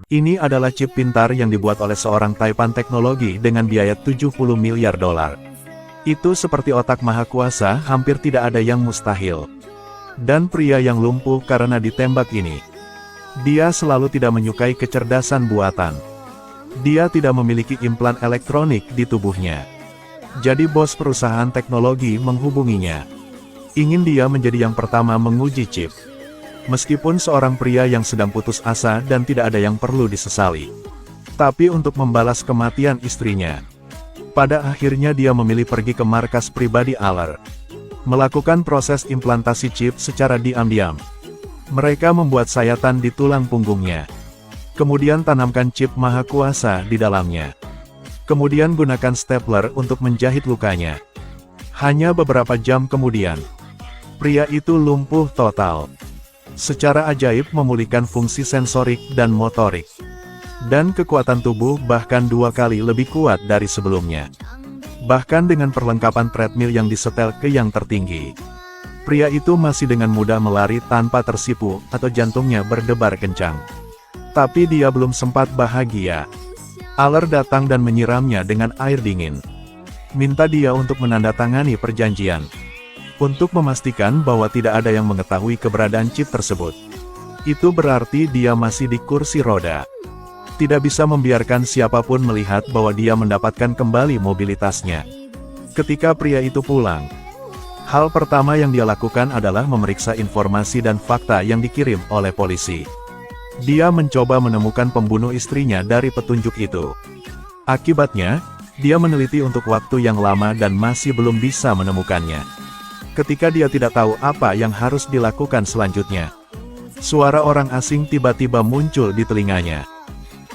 Ini adalah chip pintar yang dibuat oleh seorang Taipan Teknologi dengan biaya 70 miliar dolar. Itu seperti otak maha kuasa, hampir tidak ada yang mustahil. Dan pria yang lumpuh karena ditembak ini. Dia selalu tidak menyukai kecerdasan buatan. Dia tidak memiliki implan elektronik di tubuhnya. Jadi bos perusahaan teknologi menghubunginya. Ingin dia menjadi yang pertama menguji chip. Meskipun seorang pria yang sedang putus asa dan tidak ada yang perlu disesali. Tapi untuk membalas kematian istrinya. Pada akhirnya dia memilih pergi ke markas pribadi Aller. Melakukan proses implantasi chip secara diam-diam. Mereka membuat sayatan di tulang punggungnya. Kemudian tanamkan chip maha kuasa di dalamnya. Kemudian gunakan stapler untuk menjahit lukanya. Hanya beberapa jam kemudian, pria itu lumpuh total. Secara ajaib memulihkan fungsi sensorik dan motorik. Dan kekuatan tubuh bahkan 2 kali lebih kuat dari sebelumnya. Bahkan dengan perlengkapan treadmill yang disetel ke yang tertinggi. Pria itu masih dengan mudah melari tanpa tersipu atau jantungnya berdebar kencang. Tapi dia belum sempat bahagia. Aller datang dan menyiramnya dengan air dingin. Minta dia untuk menandatangani perjanjian. Untuk memastikan bahwa tidak ada yang mengetahui keberadaan chip tersebut. Itu berarti dia masih di kursi roda. Tidak bisa membiarkan siapapun melihat bahwa dia mendapatkan kembali mobilitasnya. Ketika pria itu pulang, hal pertama yang dia lakukan adalah memeriksa informasi dan fakta yang dikirim oleh polisi. Dia mencoba menemukan pembunuh istrinya dari petunjuk itu. Akibatnya, dia meneliti untuk waktu yang lama dan masih belum bisa menemukannya. Ketika dia tidak tahu apa yang harus dilakukan selanjutnya, suara orang asing tiba-tiba muncul di telinganya.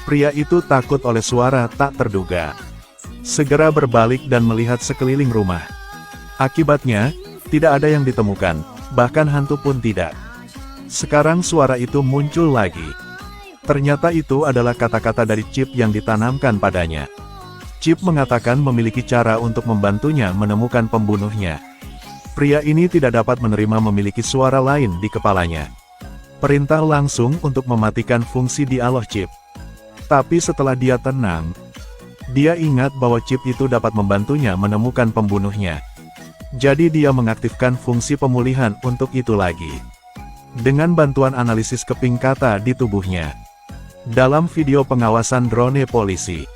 Pria itu takut oleh suara tak terduga. Segera berbalik dan melihat sekeliling rumah. Akibatnya, tidak ada yang ditemukan, bahkan hantu pun tidak. Sekarang suara itu muncul lagi. Ternyata itu adalah kata-kata dari chip yang ditanamkan padanya. Chip mengatakan memiliki cara untuk membantunya menemukan pembunuhnya. Pria ini tidak dapat menerima memiliki suara lain di kepalanya. Perintah langsung untuk mematikan fungsi dialog chip. Tapi setelah dia tenang, dia ingat bahwa chip itu dapat membantunya menemukan pembunuhnya. Jadi dia mengaktifkan fungsi pemulihan untuk itu lagi. Dengan bantuan analisis keping kata di tubuhnya. Dalam video pengawasan drone polisi,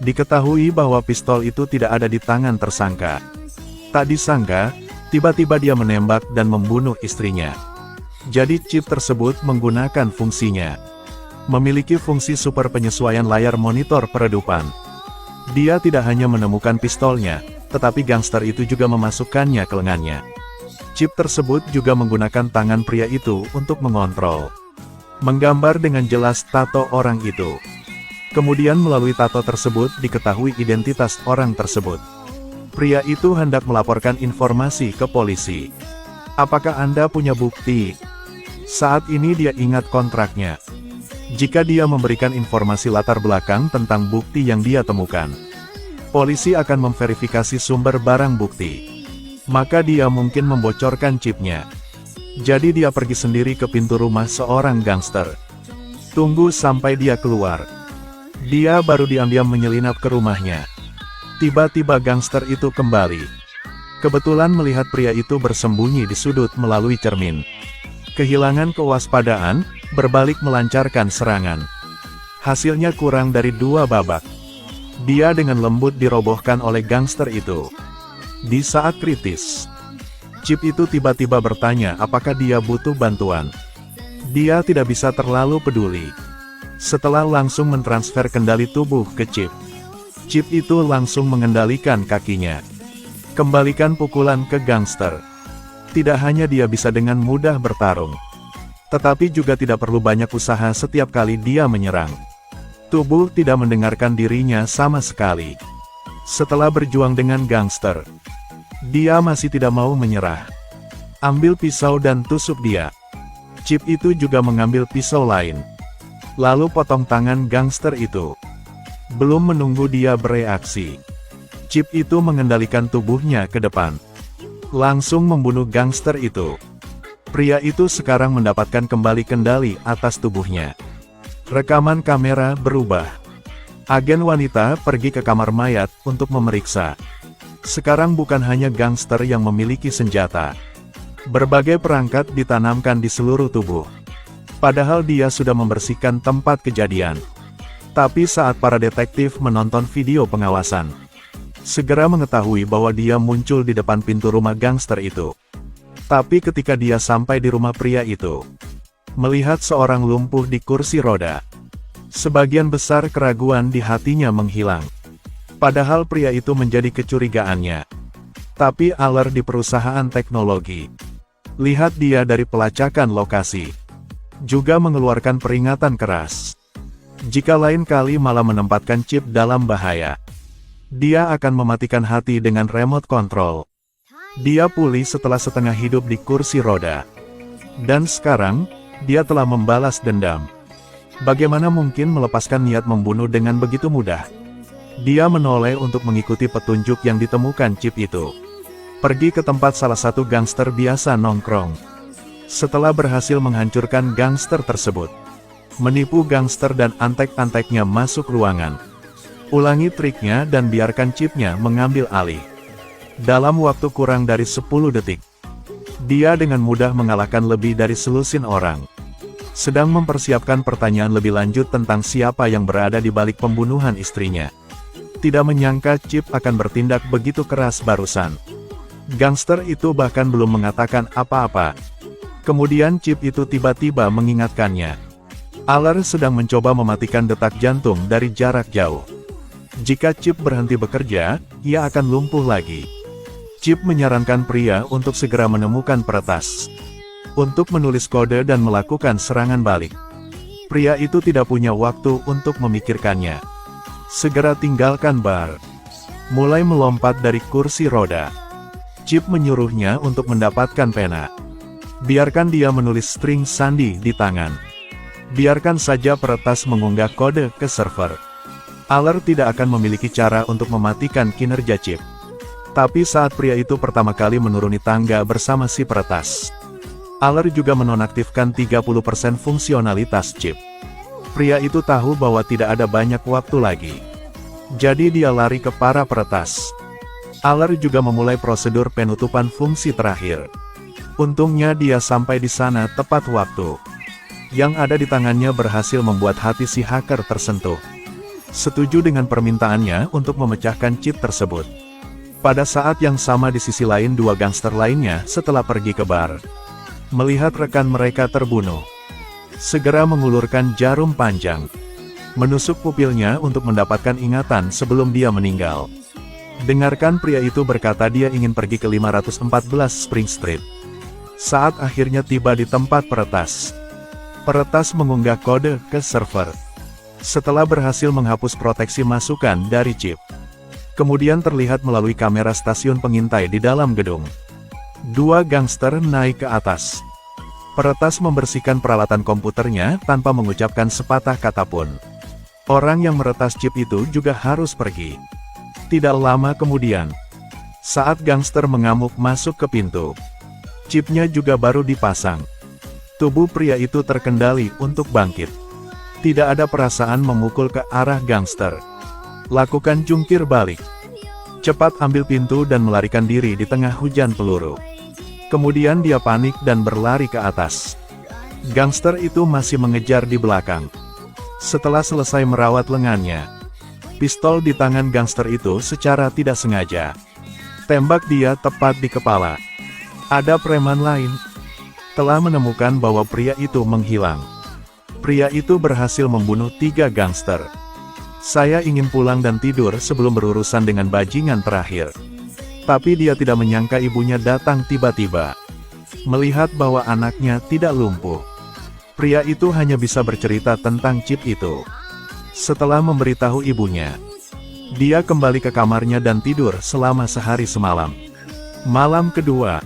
diketahui bahwa pistol itu tidak ada di tangan tersangka. Tak disangka, tiba-tiba dia menembak dan membunuh istrinya. Jadi chip tersebut menggunakan fungsinya. Memiliki fungsi super penyesuaian layar monitor peredupan. Dia tidak hanya menemukan pistolnya, tetapi gangster itu juga memasukkannya ke lengannya. Chip tersebut juga menggunakan tangan pria itu untuk mengontrol. Menggambar dengan jelas tato orang itu. Kemudian melalui tato tersebut diketahui identitas orang tersebut. Pria itu hendak melaporkan informasi ke polisi. Apakah Anda punya bukti? Saat ini dia ingat kontraknya. Jika dia memberikan informasi latar belakang tentang bukti yang dia temukan, polisi akan memverifikasi sumber barang bukti. Maka dia mungkin membocorkan chipnya. Jadi dia pergi sendiri ke pintu rumah seorang gangster. Tunggu sampai dia keluar. Dia baru diam-diam menyelinap ke rumahnya. Tiba-tiba gangster itu kembali. Kebetulan melihat pria itu bersembunyi di sudut melalui cermin. Kehilangan kewaspadaan, berbalik melancarkan serangan. Hasilnya kurang dari 2 babak. Dia dengan lembut dirobohkan oleh gangster itu. Di saat kritis, chip itu tiba-tiba bertanya apakah dia butuh bantuan. Dia tidak bisa terlalu peduli. Setelah langsung mentransfer kendali tubuh ke chip. Chip itu langsung mengendalikan kakinya. Kembalikan pukulan ke gangster. Tidak hanya dia bisa dengan mudah bertarung, tetapi juga tidak perlu banyak usaha setiap kali dia menyerang. Tubuh tidak mendengarkan dirinya sama sekali. Setelah berjuang dengan gangster, dia masih tidak mau menyerah. Ambil pisau dan tusuk dia. Chip itu juga mengambil pisau lain. Lalu potong tangan gangster itu. Belum menunggu dia bereaksi, chip itu mengendalikan tubuhnya ke depan. Langsung membunuh gangster itu. Pria itu sekarang mendapatkan kembali kendali atas tubuhnya. Rekaman kamera berubah. Agen wanita pergi ke kamar mayat untuk memeriksa. Sekarang bukan hanya gangster yang memiliki senjata. Berbagai perangkat ditanamkan di seluruh tubuh. Padahal dia sudah membersihkan tempat kejadian. Tapi saat para detektif menonton video pengawasan, segera mengetahui bahwa dia muncul di depan pintu rumah gangster itu. Tapi ketika dia sampai di rumah pria itu, melihat seorang lumpuh di kursi roda, sebagian besar keraguan di hatinya menghilang. Padahal pria itu menjadi kecurigaannya. Tapi alert di perusahaan teknologi. Lihat dia dari pelacakan lokasi. Juga mengeluarkan peringatan keras. Jika lain kali malah menempatkan chip dalam bahaya, dia akan mematikan hati dengan remote control. Dia pulih setelah setengah hidup di kursi roda. Dan sekarang, dia telah membalas dendam. Bagaimana mungkin melepaskan niat membunuh dengan begitu mudah? Dia menoleh untuk mengikuti petunjuk yang ditemukan chip itu. Pergi ke tempat salah satu gangster biasa nongkrong. Setelah berhasil menghancurkan gangster tersebut, menipu gangster dan antek-anteknya masuk ruangan. Ulangi triknya dan biarkan chipnya mengambil alih. Dalam waktu kurang dari 10 detik, dia dengan mudah mengalahkan lebih dari selusin orang. Sedang mempersiapkan pertanyaan lebih lanjut tentang siapa yang berada di balik pembunuhan istrinya. Tidak menyangka chip akan bertindak begitu keras barusan. Gangster itu bahkan belum mengatakan apa-apa. Kemudian chip itu tiba-tiba mengingatkannya. Alert sedang mencoba mematikan detak jantung dari jarak jauh. Jika chip berhenti bekerja, ia akan lumpuh lagi. Chip menyarankan pria untuk segera menemukan peretas, untuk menulis kode dan melakukan serangan balik. Pria itu tidak punya waktu untuk memikirkannya. Segera tinggalkan bar. Mulai melompat dari kursi roda. Chip menyuruhnya untuk mendapatkan pena. Biarkan dia menulis string sandi di tangan. Biarkan saja peretas mengunggah kode ke server. Alert tidak akan memiliki cara untuk mematikan kinerja chip. Tapi saat pria itu pertama kali menuruni tangga bersama si peretas, Alert juga menonaktifkan 30% fungsionalitas chip. Pria itu tahu bahwa tidak ada banyak waktu lagi. Jadi dia lari ke para peretas. Alert juga memulai prosedur penutupan fungsi terakhir. Untungnya dia sampai di sana tepat waktu. Yang ada di tangannya berhasil membuat hati si hacker tersentuh. Setuju dengan permintaannya untuk memecahkan chip tersebut. Pada saat yang sama di sisi lain dua gangster lainnya setelah pergi ke bar, melihat rekan mereka terbunuh, segera mengulurkan jarum panjang, menusuk pupilnya untuk mendapatkan ingatan sebelum dia meninggal. Dengarkan, pria itu berkata dia ingin pergi ke 514 Spring Street. Saat akhirnya tiba di tempat peretas, peretas mengunggah kode ke server. Setelah berhasil menghapus proteksi masukan dari chip, kemudian terlihat melalui kamera stasiun pengintai di dalam gedung. Dua gangster naik ke atas. Peretas membersihkan peralatan komputernya tanpa mengucapkan sepatah kata pun. Orang yang meretas chip itu juga harus pergi. Tidak lama kemudian, saat gangster mengamuk masuk ke pintu, chipnya juga baru dipasang. Tubuh pria itu terkendali untuk bangkit. Tidak ada perasaan memukul ke arah gangster. Lakukan jungkir balik. Cepat ambil pintu dan melarikan diri di tengah hujan peluru. Kemudian dia panik dan berlari ke atas. Gangster itu masih mengejar di belakang. Setelah selesai merawat lengannya, pistol di tangan gangster itu secara tidak sengaja tembak dia tepat di kepala. Ada preman lain telah menemukan bahwa pria itu menghilang. Pria itu berhasil membunuh 3 gangster. Saya ingin pulang dan tidur sebelum berurusan dengan bajingan terakhir. Tapi dia tidak menyangka ibunya datang tiba-tiba. Melihat bahwa anaknya tidak lumpuh, pria itu hanya bisa bercerita tentang chip itu. Setelah memberitahu ibunya, dia kembali ke kamarnya dan tidur selama sehari semalam. Malam kedua,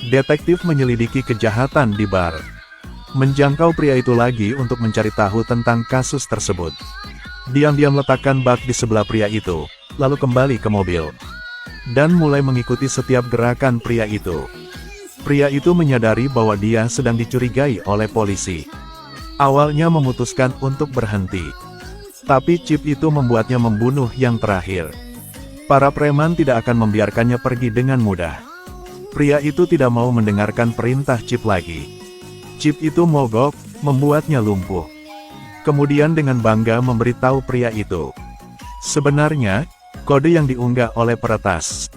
detektif menyelidiki kejahatan di bar. Menjangkau pria itu lagi untuk mencari tahu tentang kasus tersebut. Diam-diam letakkan bak di sebelah pria itu, lalu kembali ke mobil. Dan mulai mengikuti setiap gerakan pria itu. Pria itu menyadari bahwa dia sedang dicurigai oleh polisi. Awalnya memutuskan untuk berhenti. Tapi chip itu membuatnya membunuh yang terakhir. Para preman tidak akan membiarkannya pergi dengan mudah. Pria itu tidak mau mendengarkan perintah chip lagi. Chip itu mogok, membuatnya lumpuh. Kemudian dengan bangga memberitahu pria itu. Sebenarnya, kode yang diunggah oleh peretas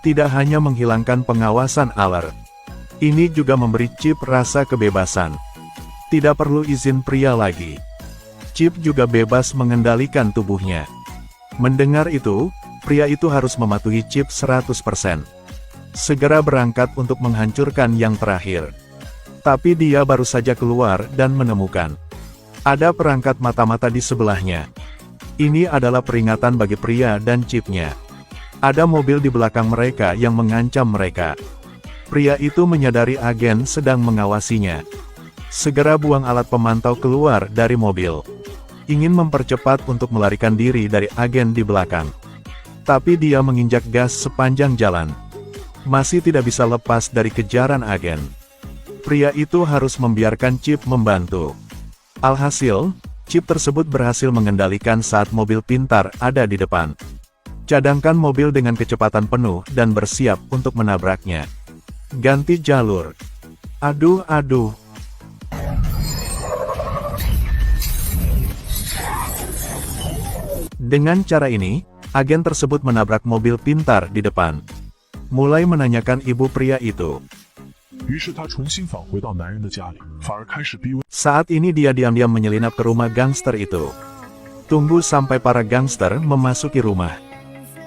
tidak hanya menghilangkan pengawasan Aller. Ini juga memberi chip rasa kebebasan. Tidak perlu izin pria lagi. Chip juga bebas mengendalikan tubuhnya. Mendengar itu, pria itu harus mematuhi chip 100%. Segera berangkat untuk menghancurkan yang terakhir. Tapi dia baru saja keluar dan menemukan ada perangkat mata-mata di sebelahnya. Ini adalah peringatan bagi pria dan chipnya. Ada mobil di belakang mereka yang mengancam mereka. Pria itu menyadari agen sedang mengawasinya. Segera buang alat pemantau keluar dari mobil. Ingin mempercepat untuk melarikan diri dari agen di belakang. Tapi dia menginjak gas sepanjang jalan. Masih tidak bisa lepas dari kejaran agen. Pria itu harus membiarkan chip membantu. Alhasil, chip tersebut berhasil mengendalikan saat mobil pintar ada di depan. Cadangkan mobil dengan kecepatan penuh dan bersiap untuk menabraknya. Ganti jalur. Aduh. Dengan cara ini, agen tersebut menabrak mobil pintar di depan. Mulai menanyakan ibu pria itu. Saat ini dia diam-diam menyelinap ke rumah gangster itu. Tunggu sampai para gangster memasuki rumah.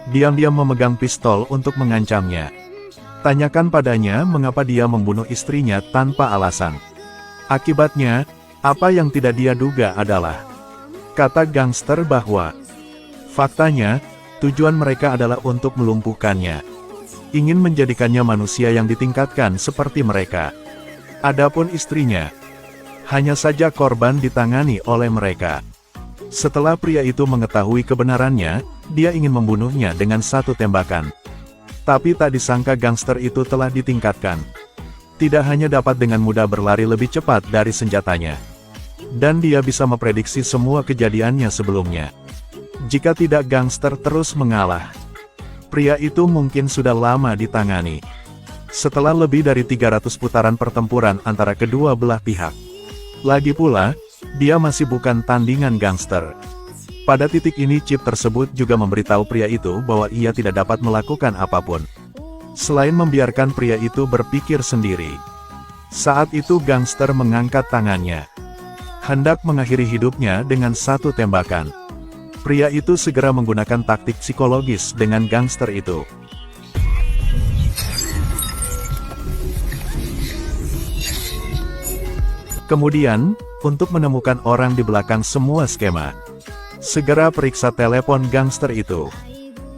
Diam-diam memegang pistol untuk mengancamnya. Tanyakan padanya mengapa dia membunuh istrinya tanpa alasan. Akibatnya, apa yang tidak dia duga adalah, kata gangster bahwa faktanya, tujuan mereka adalah untuk melumpuhkannya. Ingin menjadikannya manusia yang ditingkatkan seperti mereka. Adapun istrinya, hanya saja korban ditangani oleh mereka. Setelah pria itu mengetahui kebenarannya, dia ingin membunuhnya dengan satu tembakan. Tapi tak disangka gangster itu telah ditingkatkan. Tidak hanya dapat dengan mudah berlari lebih cepat dari senjatanya. Dan dia bisa memprediksi semua kejadiannya sebelumnya. Jika tidak gangster terus mengalah, pria itu mungkin sudah lama ditangani. Setelah lebih dari 300 putaran pertempuran antara kedua belah pihak. Lagi pula, dia masih bukan tandingan gangster. Pada titik ini chip tersebut juga memberitahu pria itu bahwa ia tidak dapat melakukan apapun selain membiarkan pria itu berpikir sendiri. Saat itu gangster mengangkat tangannya, hendak mengakhiri hidupnya dengan satu tembakan. Pria itu segera menggunakan taktik psikologis dengan gangster itu. Kemudian, untuk menemukan orang di belakang semua skema, segera periksa telepon gangster itu.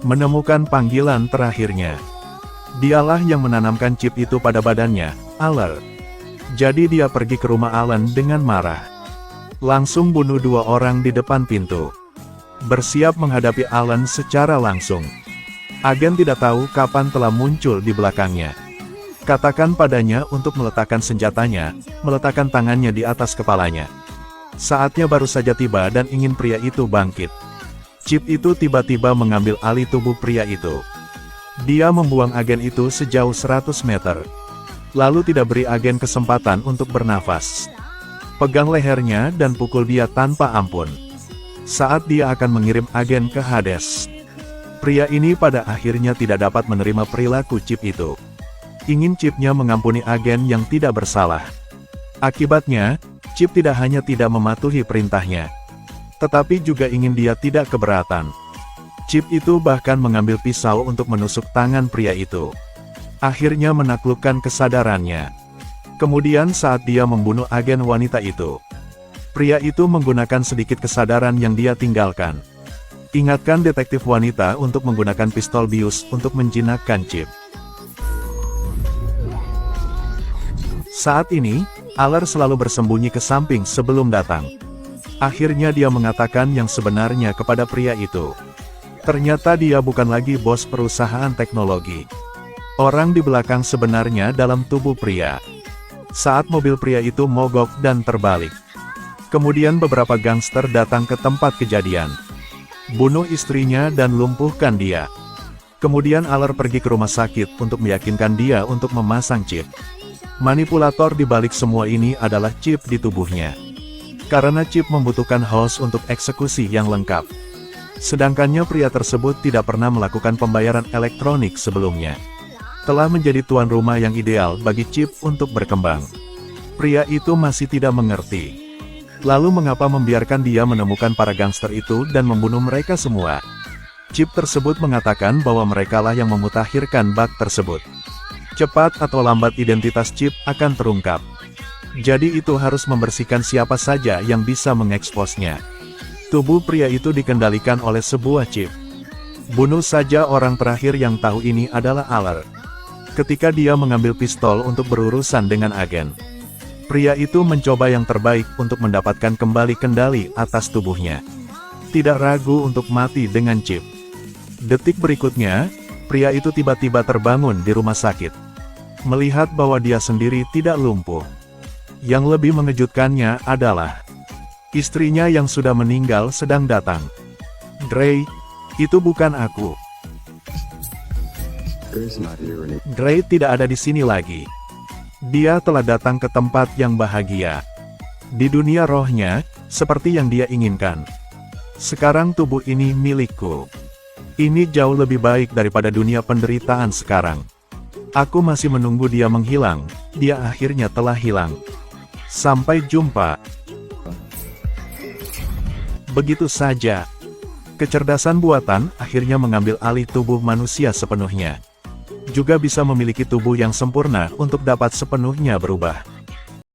Menemukan panggilan terakhirnya. Dialah yang menanamkan chip itu pada badannya, Aller. Jadi dia pergi ke rumah Alan dengan marah. Langsung bunuh dua orang di depan pintu. Bersiap menghadapi Alan secara langsung. Agen tidak tahu kapan telah muncul di belakangnya. Katakan padanya untuk meletakkan senjatanya, meletakkan tangannya di atas kepalanya. Saatnya baru saja tiba dan ingin pria itu bangkit. Chip itu tiba-tiba mengambil alih tubuh pria itu. Dia membuang agen itu sejauh 100 meter. Lalu tidak beri agen kesempatan untuk bernafas. Pegang lehernya dan pukul dia tanpa ampun. Saat dia akan mengirim agen ke Hades. Pria ini pada akhirnya tidak dapat menerima perilaku chip itu. Ingin chipnya mengampuni agen yang tidak bersalah. Akibatnya, chip tidak hanya tidak mematuhi perintahnya, tetapi juga ingin dia tidak keberatan. Chip itu bahkan mengambil pisau untuk menusuk tangan pria itu. Akhirnya menaklukkan kesadarannya. Kemudian saat dia membunuh agen wanita itu, pria itu menggunakan sedikit kesadaran yang dia tinggalkan. Ingatkan detektif wanita untuk menggunakan pistol bius untuk menjinakkan chip. Saat ini, Aller selalu bersembunyi ke samping sebelum datang. Akhirnya dia mengatakan yang sebenarnya kepada pria itu. Ternyata dia bukan lagi bos perusahaan teknologi. Orang di belakang sebenarnya dalam tubuh pria. Saat mobil pria itu mogok dan terbalik, Kemudian beberapa gangster datang ke tempat kejadian. Bunuh istrinya dan lumpuhkan dia. Kemudian Aller pergi ke rumah sakit untuk meyakinkan dia untuk memasang chip. Manipulator di balik semua ini adalah chip di tubuhnya. Karena chip membutuhkan host untuk eksekusi yang lengkap. Sedangkannya pria tersebut tidak pernah melakukan pembayaran elektronik sebelumnya. Telah menjadi tuan rumah yang ideal bagi chip untuk berkembang. Pria itu masih tidak mengerti. Lalu mengapa membiarkan dia menemukan para gangster itu dan membunuh mereka semua? Chip tersebut mengatakan bahwa merekalah yang memutakhirkan bug tersebut. Cepat atau lambat identitas chip akan terungkap. Jadi itu harus membersihkan siapa saja yang bisa mengeksposnya. Tubuh pria itu dikendalikan oleh sebuah chip. Bunuh saja orang terakhir yang tahu ini adalah Aller. Ketika dia mengambil pistol untuk berurusan dengan agen. Pria itu mencoba yang terbaik untuk mendapatkan kembali kendali atas tubuhnya. Tidak ragu untuk mati dengan chip. Detik berikutnya, pria itu tiba-tiba terbangun di rumah sakit. Melihat bahwa dia sendiri tidak lumpuh. Yang lebih mengejutkannya adalah istrinya yang sudah meninggal sedang datang. Gray, itu bukan aku. Gray tidak ada di sini lagi. Dia telah datang ke tempat yang bahagia. Di dunia rohnya, seperti yang dia inginkan. Sekarang tubuh ini milikku. Ini jauh lebih baik daripada dunia penderitaan sekarang. Aku masih menunggu dia menghilang, dia akhirnya telah hilang. Sampai jumpa. Begitu saja. Kecerdasan buatan akhirnya mengambil alih tubuh manusia sepenuhnya. Juga bisa memiliki tubuh yang sempurna untuk dapat sepenuhnya berubah.